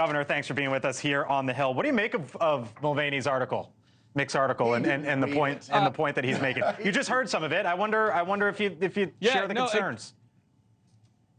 Governor, thanks for being with us here on the Hill. What do you make of Mulvaney's article, Mick's article, and the point that he's making? You just heard some of it. I wonder if you share the concerns.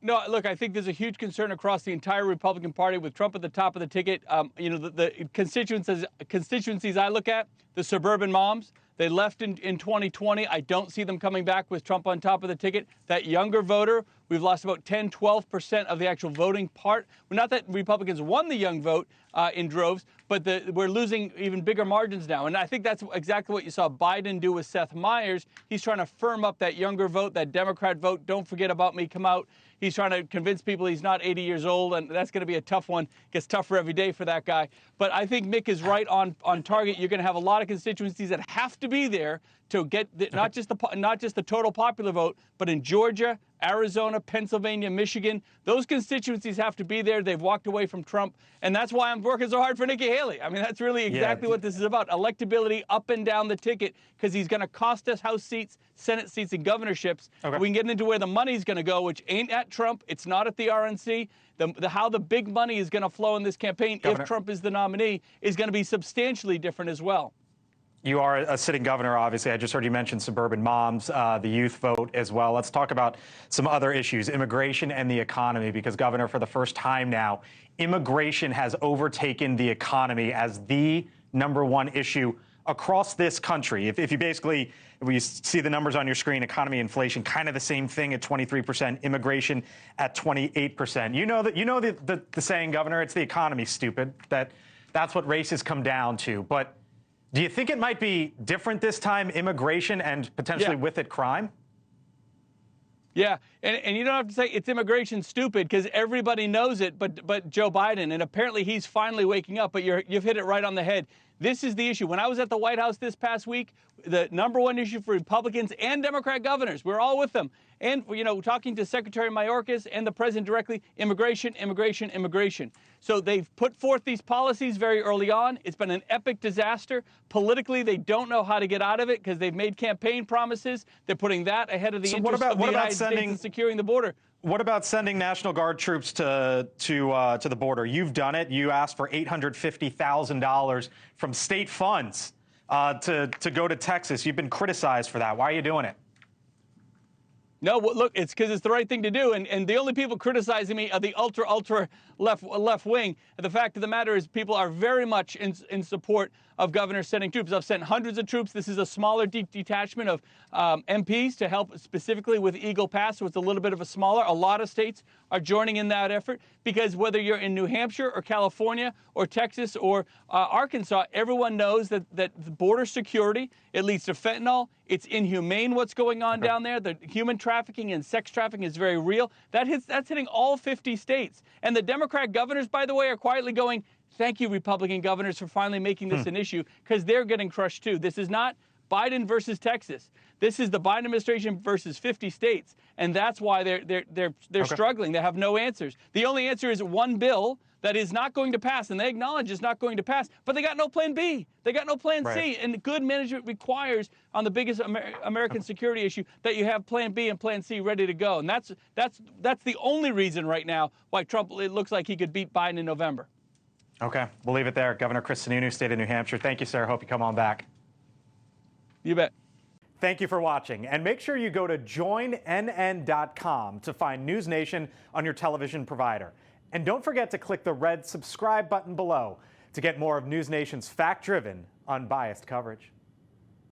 No, look, I think there's a huge concern across the entire Republican Party with Trump at the top of the ticket. The constituencies I look at, the suburban moms, they left in 2020. I don't see them coming back with Trump on top of the ticket. That younger voter, we've lost about 10, 12% of the actual voting part. Well, not that Republicans won the young vote in droves, but we're losing even bigger margins now. And I think that's exactly what you saw Biden do with Seth Meyers. He's trying to firm up that younger vote, that Democrat vote. Don't forget about me, come out. He's trying to convince people he's not 80 years old, and that's going to be a tough one. Gets tougher every day for that guy. But I think Mick is right on target. You're going to have a lot of constituencies that have to be there to get not just the total popular vote, but in Georgia, Arizona, Pennsylvania, Michigan, those constituencies have to be there. They've walked away from Trump, and that's why I'm working so hard for Nikki Haley. I mean, that's really exactly what this is about. Electability up and down the ticket, because he's going to cost us House seats, Senate seats, and governorships. Okay. We can get into where the money's going to go, which ain't at Trump. It's not at the RNC. How the big money is going to flow in this campaign, Governor, if Trump is the nominee, is going to be substantially different as well. You are a sitting governor, obviously. I just heard you mention suburban moms, the youth vote as well. Let's talk about some other issues, immigration and the economy, because, Governor, for the first time now, immigration has overtaken the economy as the #1 issue across this country. If you see the numbers on your screen, economy, inflation, kind of the same thing at 23%, immigration at 28%. You know the saying, Governor, it's the economy, stupid. That's what races come down to. But do you think it might be different this time, immigration and potentially with it crime? Yeah, and you don't have to say it's immigration stupid, because everybody knows it but Joe Biden, and apparently he's finally waking up, but you've hit it right on the head. This is the issue. When I was at the White House this past week, the #1 issue for Republicans and Democrat governors, we're all with them. And, talking to Secretary Mayorkas and the president directly, immigration, immigration, immigration. So they've put forth these policies very early on. It's been an epic disaster. Politically, they don't know how to get out of it because they've made campaign promises. They're putting that ahead of the interest of the United States in securing the border. What about sending National Guard troops to the border? You've done it. You asked for $850,000 from state funds to go to Texas. You've been criticized for that. Why are you doing it? No, well, look, it's because it's the right thing to do. And the only people criticizing me are the ultra left wing. And the fact of the matter is people are very much in support of governors sending troops. I've sent hundreds of troops. This is a smaller detachment of MPs to help specifically with Eagle Pass, so it's a little bit of a lot of states are joining in that effort, because whether you're in New Hampshire or California or Texas or Arkansas, everyone knows that border security, it leads to fentanyl. It's inhumane what's going on down there. The human trafficking and sex trafficking is very real. That's hitting all 50 states. And the Democrat governors, by the way, are quietly going, thank you, Republican governors, for finally making this an issue, because they're getting crushed too. This is not Biden versus Texas. This is the Biden administration versus 50 states, and that's why they're struggling. They have no answers. The only answer is one bill that is not going to pass, and they acknowledge it's not going to pass, but they got no plan B. They got no plan C, and good management requires, on the biggest American security issue, that you have plan B and plan C ready to go, and that's the only reason right now why Trump, it looks like he could beat Biden in November. Okay, we'll leave it there. Governor Sununu, State of New Hampshire. Thank you, sir. Hope you come on back. You bet. Thank you for watching, and make sure you go to joinnn.com to find NewsNation on your television provider. And don't forget to click the red subscribe button below to get more of NewsNation's fact-driven, unbiased coverage.